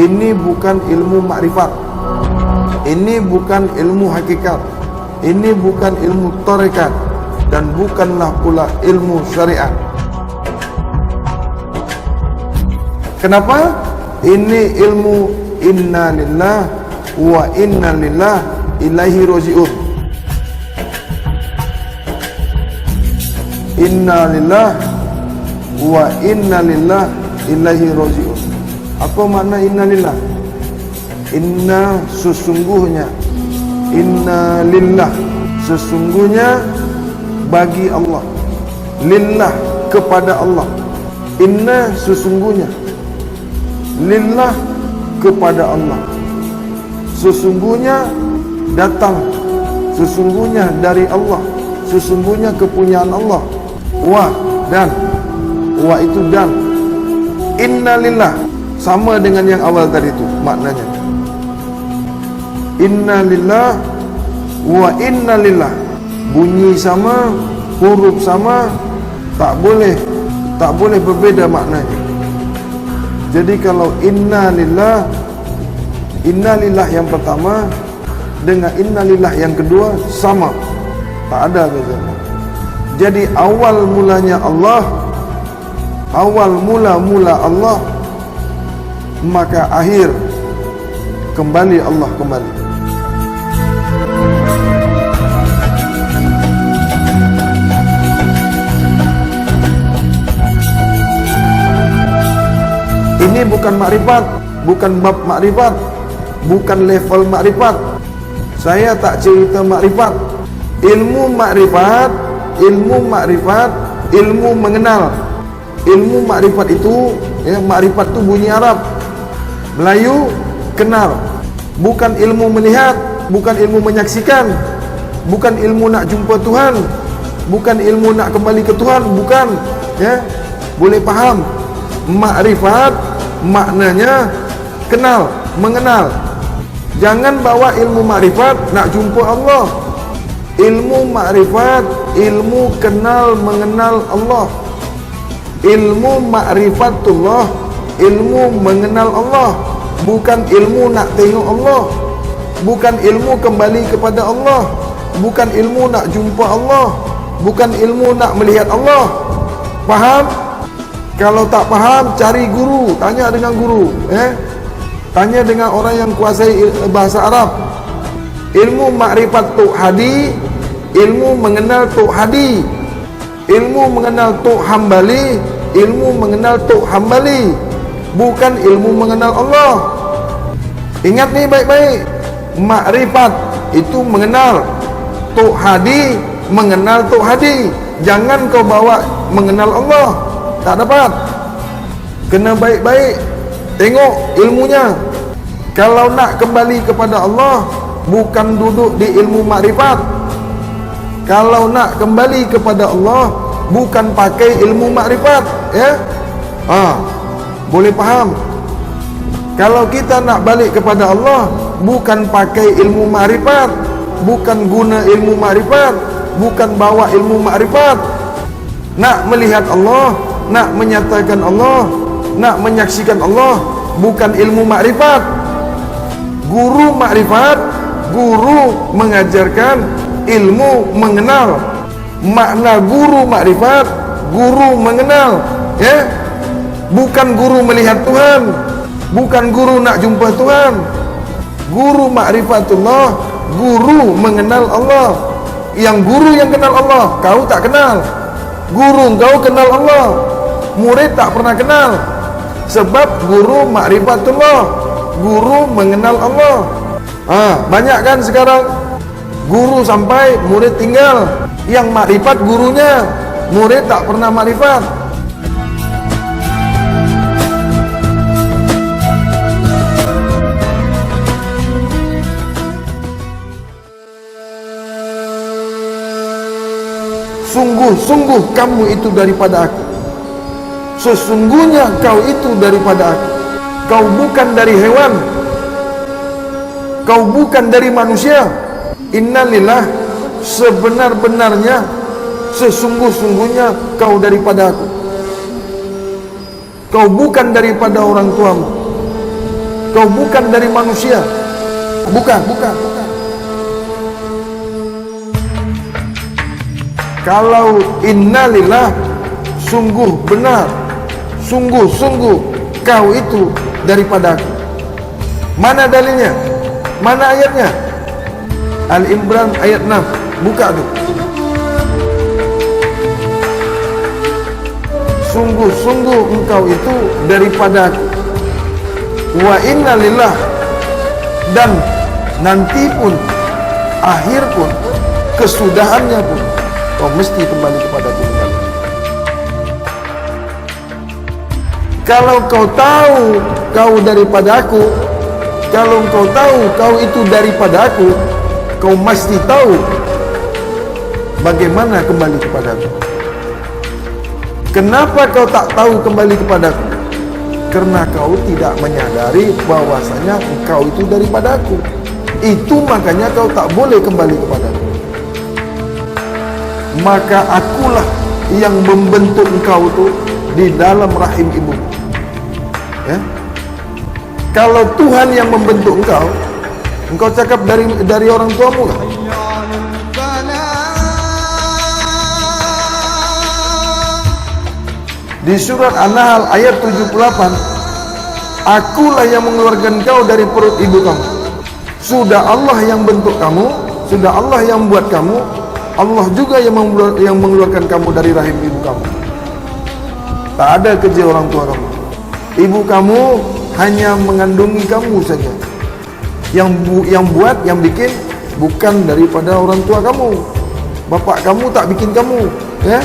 Ini bukan ilmu makrifat, ini bukan ilmu hakikat, ini bukan ilmu tarekat, dan bukanlah pula ilmu syariat. Kenapa? Ini ilmu inna lillah wa inna lillah ilaihi raji'un. Inna lillah wa inna lillah ilaihi raji'un. Apa makna inna lillah? Inna sesungguhnya, inna lillah sesungguhnya bagi Allah, lillah kepada Allah, inna sesungguhnya, lillah kepada Allah, sesungguhnya datang, sesungguhnya dari Allah, sesungguhnya kepunyaan Allah. Wa dan, wa itu dan, inna lillah sama dengan yang awal tadi itu maknanya. Inna lillah wa inna lillah, bunyi sama, huruf sama, tak boleh berbeda maknanya. Jadi kalau inna lillah yang pertama dengan inna lillah yang kedua sama, tak ada bezanya. Jadi awal mulanya Allah, awal mula Allah, maka akhir kembali Allah kembali. Ini bukan makrifat, bukan bab makrifat, bukan level makrifat. Saya tak cerita makrifat. Ilmu makrifat, ilmu mengenal. Ilmu makrifat itu, ya, makrifat itu bunyi Arab, Melayu kenal. Bukan ilmu melihat, bukan ilmu menyaksikan, bukan ilmu nak jumpa Tuhan, bukan ilmu nak kembali ke Tuhan, bukan, ya. Boleh faham? Makrifat maknanya kenal, mengenal. Jangan bawa ilmu makrifat nak jumpa Allah. Ilmu makrifat, ilmu kenal mengenal Allah. Ilmu ma'rifatullah, ilmu mengenal Allah, bukan ilmu nak tengok Allah, bukan ilmu kembali kepada Allah, bukan ilmu nak jumpa Allah, bukan ilmu nak melihat Allah. Faham? Kalau tak faham, cari guru, tanya dengan guru, tanya dengan orang yang kuasai bahasa Arab. Ilmu makrifat Tok Hadi, ilmu mengenal Tok Hadi, ilmu mengenal Tok Hambali, ilmu mengenal Tok Hambali, bukan ilmu mengenal Allah. Ingat ni baik-baik. Makrifat itu mengenal, Tok Hadi mengenal Tok Hadi. Jangan kau bawa mengenal Allah, tak dapat. Kena baik-baik tengok ilmunya. Kalau nak kembali kepada Allah, bukan duduk di ilmu makrifat. Kalau nak kembali kepada Allah, bukan pakai ilmu makrifat, ya. Boleh faham? Kalau kita nak balik kepada Allah, bukan pakai ilmu makrifat, bukan guna ilmu makrifat, bukan bawa ilmu makrifat. Nak melihat Allah, nak menyatakan Allah, nak menyaksikan Allah, bukan ilmu makrifat. Guru makrifat, guru mengajarkan ilmu mengenal. Makna guru makrifat, guru mengenal, ya. Bukan guru melihat Tuhan, bukan guru nak jumpa Tuhan. Guru makrifatullah, guru mengenal Allah. Yang guru yang kenal Allah, kau tak kenal. Guru kau kenal Allah, murid tak pernah kenal. Sebab guru makrifatullah, guru mengenal Allah. Banyak kan sekarang guru sampai murid tinggal. Yang makrifat gurunya, murid tak pernah makrifat. Sungguh-sungguh kamu itu daripada aku. Sesungguhnya kau itu daripada aku. Kau bukan dari hewan, kau bukan dari manusia. Innalillah, sebenar-benarnya, sesungguh-sungguhnya kau daripada aku. Kau bukan daripada orang tuamu, Kau bukan dari manusia. Bukan. Kalau innalillah, sungguh benar, sungguh kau itu daripada aku. Mana dalilnya? Mana ayatnya? Al-Imran ayat 6. Buka tu. Sungguh engkau itu daripada aku. Wa innalillah, dan nanti pun, akhir pun, kesudahannya pun, kau mesti kembali kepada aku kembali. Kalau kau tahu kau daripada aku, kalau kau tahu kau itu daripada aku, kau mesti tahu bagaimana kembali kepada aku. Kenapa kau tak tahu kembali kepada aku? Karena kau tidak menyadari bahwasanya engkau itu daripada aku. Itu makanya kau tak boleh kembali kepada aku. Maka akulah yang membentuk engkau itu di dalam rahim ibu. Ya? Kalau Tuhan yang membentuk engkau cakap dari orang tuamu kan? Di surat An-Nahl ayat 78, akulah yang mengeluarkan kau dari perut ibu kamu. Sudah Allah yang bentuk kamu, sudah Allah yang buat kamu, Allah juga yang mengeluarkan kamu dari rahim ibu kamu. Tak ada kerja orang tua kamu. Ibu kamu hanya mengandungi kamu saja. Yang buat, yang bikin bukan daripada orang tua kamu. Bapak kamu tak bikin kamu, ya.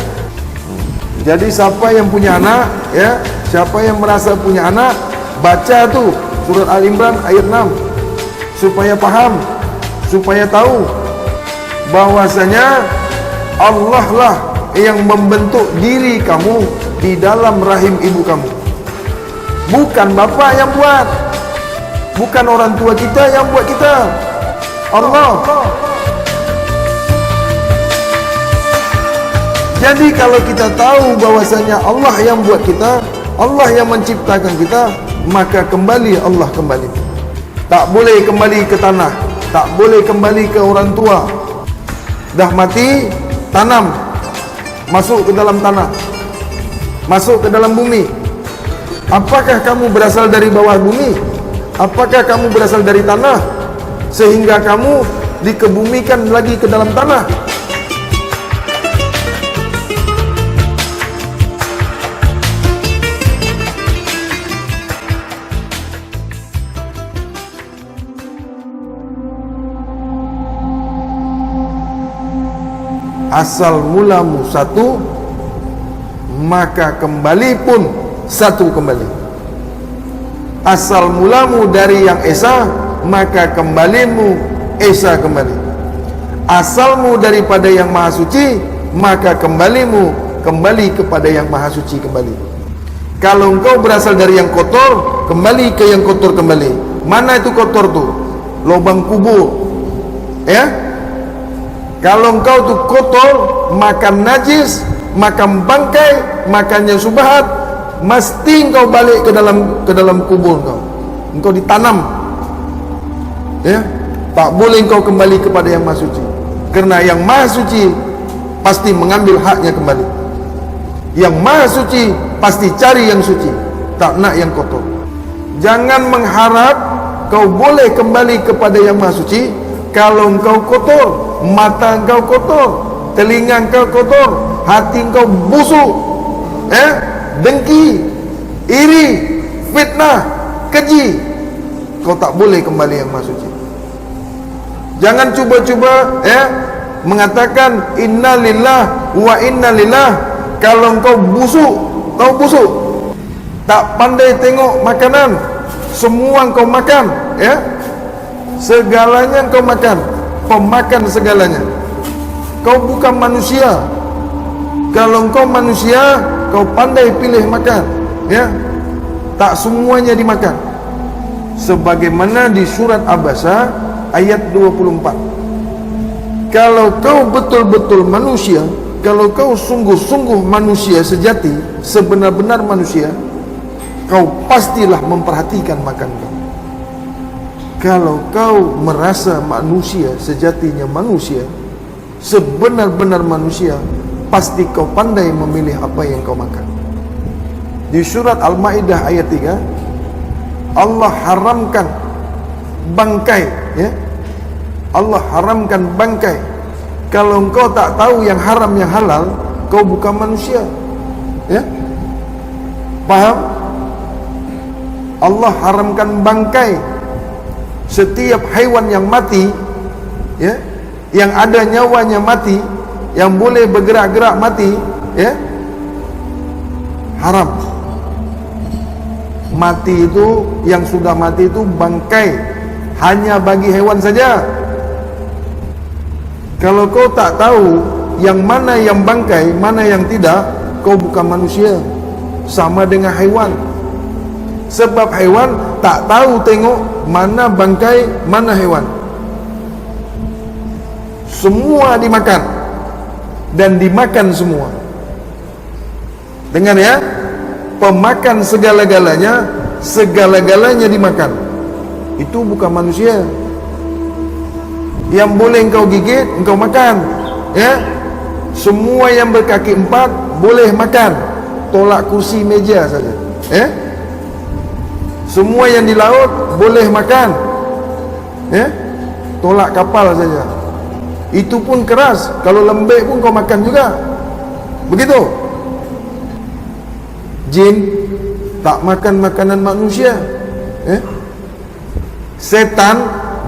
Jadi siapa yang punya anak, ya, siapa yang merasa punya anak, baca tu surat Al-Imran ayat 6 supaya faham, supaya tahu bahwasanya Allah lah yang membentuk diri kamu di dalam rahim ibu kamu. Bukan bapa yang buat, bukan orang tua kita yang buat kita. Allah. Jadi kalau kita tahu bahwasanya Allah yang buat kita, Allah yang menciptakan kita, maka kembali Allah kembali. Tak boleh kembali ke tanah, tak boleh kembali ke orang tua. Dah mati, tanam, masuk ke dalam tanah, masuk ke dalam bumi. Apakah kamu berasal dari bawah bumi? Apakah kamu berasal dari tanah sehingga kamu dikebumikan lagi ke dalam tanah? Asal mulamu satu, maka kembali pun satu kembali. Asal mulamu dari yang esa, maka kembalimu esa kembali. Asalmu daripada yang maha suci, maka kembalimu kembali kepada yang maha suci kembali. Kalau engkau berasal dari yang kotor, kembali ke yang kotor kembali. Mana itu kotor tu? Lubang kubur, ya. Kalau engkau tu kotor, makan najis, makan bangkai, makannya subhat, mesti engkau balik ke dalam kubur engkau. Engkau ditanam. Ya, tak boleh engkau kembali kepada yang maha suci. Karena yang maha suci pasti mengambil haknya kembali. Yang maha suci pasti cari yang suci, tak nak yang kotor. Jangan mengharap kau boleh kembali kepada yang maha suci kalau engkau kotor, mata engkau kotor, telinga engkau kotor, hati engkau busuk, dengki, iri, fitnah, keji, kau tak boleh kembali yang maha suci. Jangan cuba-cuba mengatakan inna lillah wa inna lillah kalau engkau busuk, tahu busuk, tak pandai tengok makanan, semua engkau makan, segalanya engkau makan, pemakan segalanya. Kau bukan manusia. Kalau engkau manusia, kau pandai pilih makan, tak semuanya dimakan. Sebagaimana di surat Abasa ayat 24. Kalau kau betul-betul manusia, kalau kau sungguh-sungguh manusia sejati, sebenar-benar manusia, kau pastilah memperhatikan makan kau. Kalau kau merasa manusia, sejatinya manusia, sebenar-benar manusia, pasti kau pandai memilih apa yang kau makan. Di surat Al-Maidah ayat 3, Allah haramkan bangkai, ya. Allah haramkan bangkai. Kalau engkau tak tahu yang haram yang halal, kau bukan manusia, ya. Paham? Allah haramkan bangkai. Setiap haiwan yang mati, ya, yang ada nyawanya mati, yang boleh bergerak-gerak mati, ya, haram. Mati itu, yang sudah mati itu bangkai, hanya bagi hewan saja. Kalau kau tak tahu yang mana yang bangkai, mana yang tidak, kau bukan manusia. Sama dengan haiwan. Sebab haiwan tak tahu tengok mana bangkai, mana hewan. Semua dimakan dan dimakan semua. Dengar ya, pemakan segala-galanya, segala-galanya dimakan. Itu bukan manusia. Yang boleh engkau gigit, engkau makan, ya. Semua yang berkaki empat boleh makan. Tolak kursi meja saja, ya. Semua yang di laut boleh makan, ya. Tolak kapal saja. Itu pun keras. Kalau lembek pun kau makan juga. Begitu. Jin tak makan makanan manusia, ya. Setan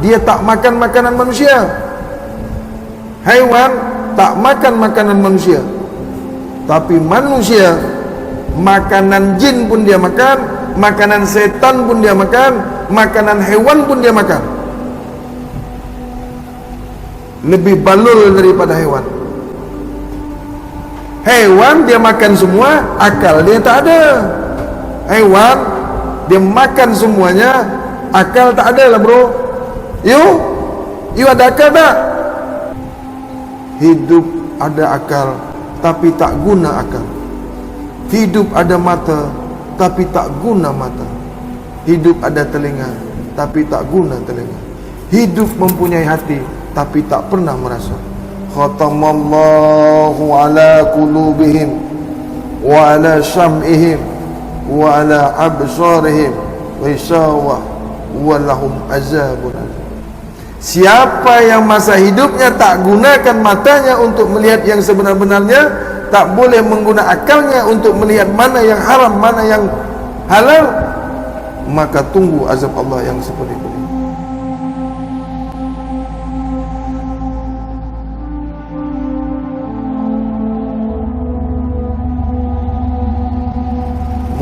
dia tak makan makanan manusia. Haiwan tak makan makanan manusia. Tapi manusia, makanan jin pun dia makan, makanan setan pun dia makan, makanan hewan pun dia makan. Lebih balul daripada hewan. Hewan dia makan semua, akal dia tak ada. Hewan dia makan semuanya, akal tak ada lah bro. You ada akal tak? Hidup ada akal, tapi tak guna akal. Hidup ada mata, tapi tak guna mata. Hidup ada telinga, tapi tak guna telinga. Hidup mempunyai hati, tapi tak pernah merasa. Khatamallahu ala qulubihim wa ala sam'ihim wa ala absarihim wisawah wa lahum azabun. Siapa yang masa hidupnya tak gunakan matanya untuk melihat yang sebenar-benarnya, tak boleh menggunakan akalnya untuk melihat mana yang haram, mana yang halal, maka tunggu azab Allah yang seperti ini.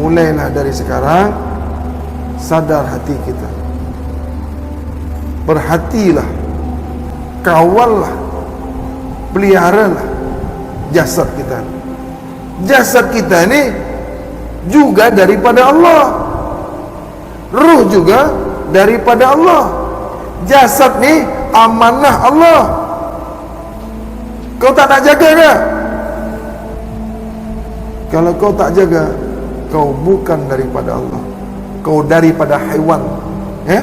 Mulailah dari sekarang, sadar hati kita. Berhatilah, kawallah, peliharalah jasad kita. Jasad kita ini juga daripada Allah, ruh juga daripada Allah. Jasad ni amanah Allah. Kau tak nak jaga ke? Kalau kau tak jaga, kau bukan daripada Allah, kau daripada haiwan, ya.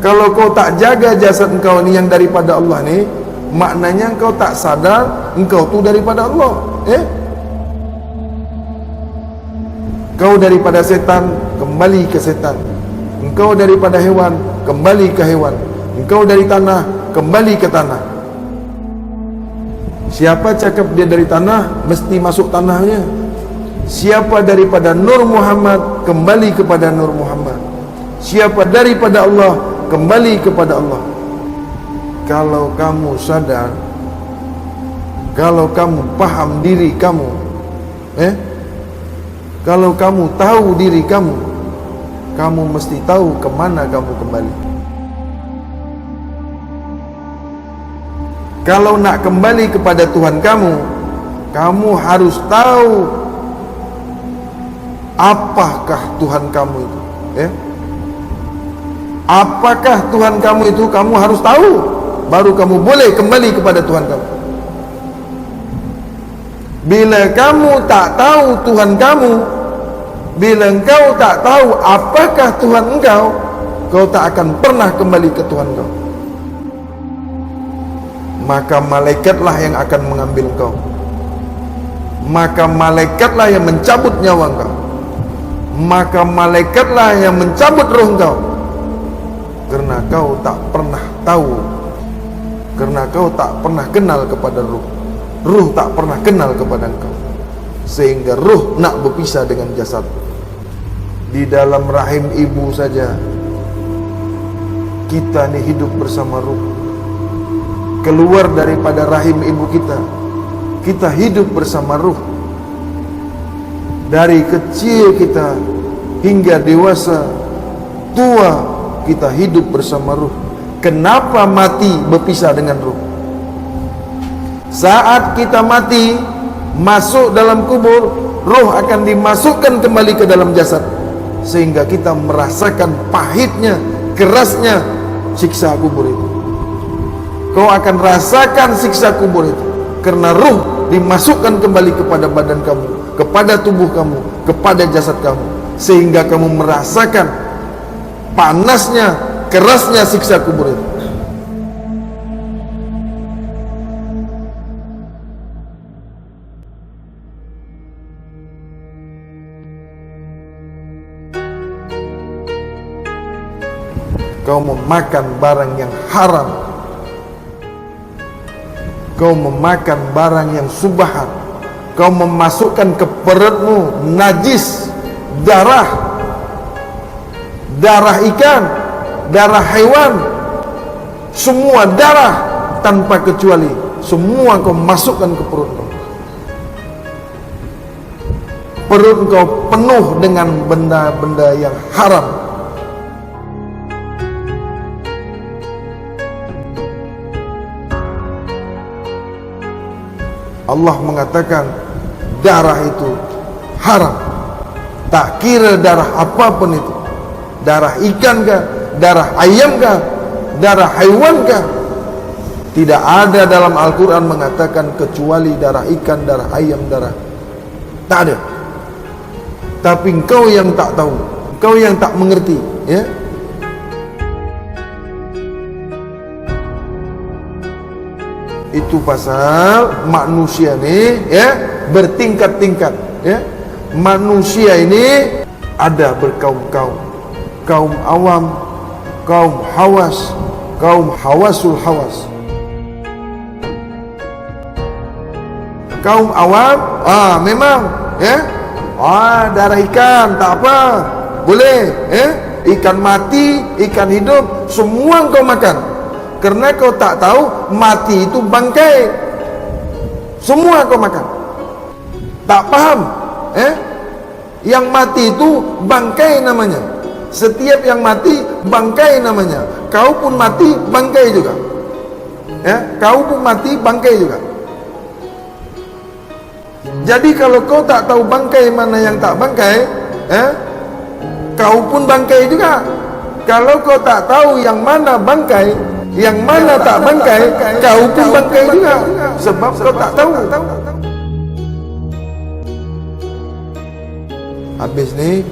Kalau kau tak jaga jasad engkau ni yang daripada Allah ni, maknanya engkau tak sadar engkau tu daripada Allah, ya. Kau daripada setan, kembali ke setan. Engkau daripada hewan, kembali ke hewan. Engkau dari tanah, kembali ke tanah. Siapa cakap dia dari tanah, mesti masuk tanahnya. Siapa daripada Nur Muhammad, kembali kepada Nur Muhammad. Siapa daripada Allah, kembali kepada Allah. Kalau kamu sadar, kalau kamu paham diri kamu, kalau kamu tahu diri kamu, kamu mesti tahu ke mana kamu kembali. Kalau nak kembali kepada Tuhan kamu, kamu harus tahu apakah Tuhan kamu itu, ya. Apakah Tuhan kamu itu, kamu harus tahu, baru kamu boleh kembali kepada Tuhan kamu. Bila kamu tak tahu Tuhan kamu, bila engkau tak tahu apakah Tuhan engkau, kau tak akan pernah kembali ke Tuhan kau. Maka malaikatlah yang akan mengambil kau, maka malaikatlah yang mencabut nyawa kau, maka malaikatlah yang mencabut roh kau, karena kau tak pernah tahu, karena kau tak pernah kenal kepada ruh, ruh tak pernah kenal kepada engkau, sehingga ruh nak berpisah dengan jasad. Di dalam rahim ibu saja kita ni hidup bersama ruh. Keluar daripada rahim ibu kita hidup bersama ruh. Dari kecil kita hingga dewasa, tua, kita hidup bersama ruh. Kenapa mati berpisah dengan ruh? Saat kita mati, masuk dalam kubur, ruh akan dimasukkan kembali ke dalam jasad, sehingga kita merasakan pahitnya, kerasnya siksa kubur itu. Kau akan rasakan siksa kubur itu, karena ruh dimasukkan kembali kepada badan kamu, kepada tubuh kamu, kepada jasad kamu, sehingga kamu merasakan panasnya, kerasnya siksa kubur itu. Kau memakan barang yang haram, kau memakan barang yang subhat, kau memasukkan ke perutmu najis, darah ikan, darah hewan, semua darah tanpa kecuali, semua kau masukkan ke perut kau. Perut kau penuh dengan benda-benda yang haram. Allah mengatakan darah itu haram. Tak kira darah apapun itu, darah ikan kah, darah ayam kah, darah haiwan kah, tidak ada dalam Al-Quran mengatakan kecuali darah ikan, darah ayam, darah, tak ada. Tapi engkau yang tak tahu, engkau yang tak mengerti, ya. Itu pasal manusia ni, ya, bertingkat-tingkat, ya. Manusia ini ada berkaum-kaum, kaum awam, kaum hawas, kaum hawasul hawas. Kaum awam, memang, ya, darah ikan tak apa, boleh, ya. Ikan mati, ikan hidup, semua kau makan. Karena kau tak tahu mati itu bangkai, semua kau makan. Tak paham, yang mati itu bangkai namanya. Setiap yang mati bangkai namanya. Kau pun mati bangkai juga, ya. Kau pun mati bangkai juga. Jadi kalau kau tak tahu bangkai mana yang tak bangkai, kau pun bangkai juga. Kalau kau tak tahu yang mana bangkai, yang mana tak bangkai, kau pun bangkai juga, sebab kau tak tahu. Habis ni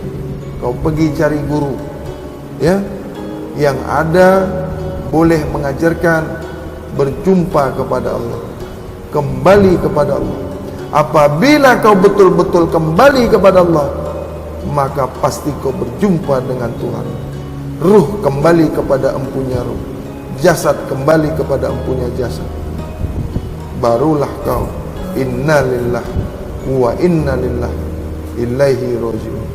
kau pergi cari guru, ya, yang ada boleh mengajarkan berjumpa kepada Allah, kembali kepada Allah. Apabila kau betul-betul kembali kepada Allah, maka pasti kau berjumpa dengan Tuhan. Ruh kembali kepada empunya ruh, jasad kembali kepada empunya jasad. Barulah kau innalillah wa inna lillahi ilaihi raji'un.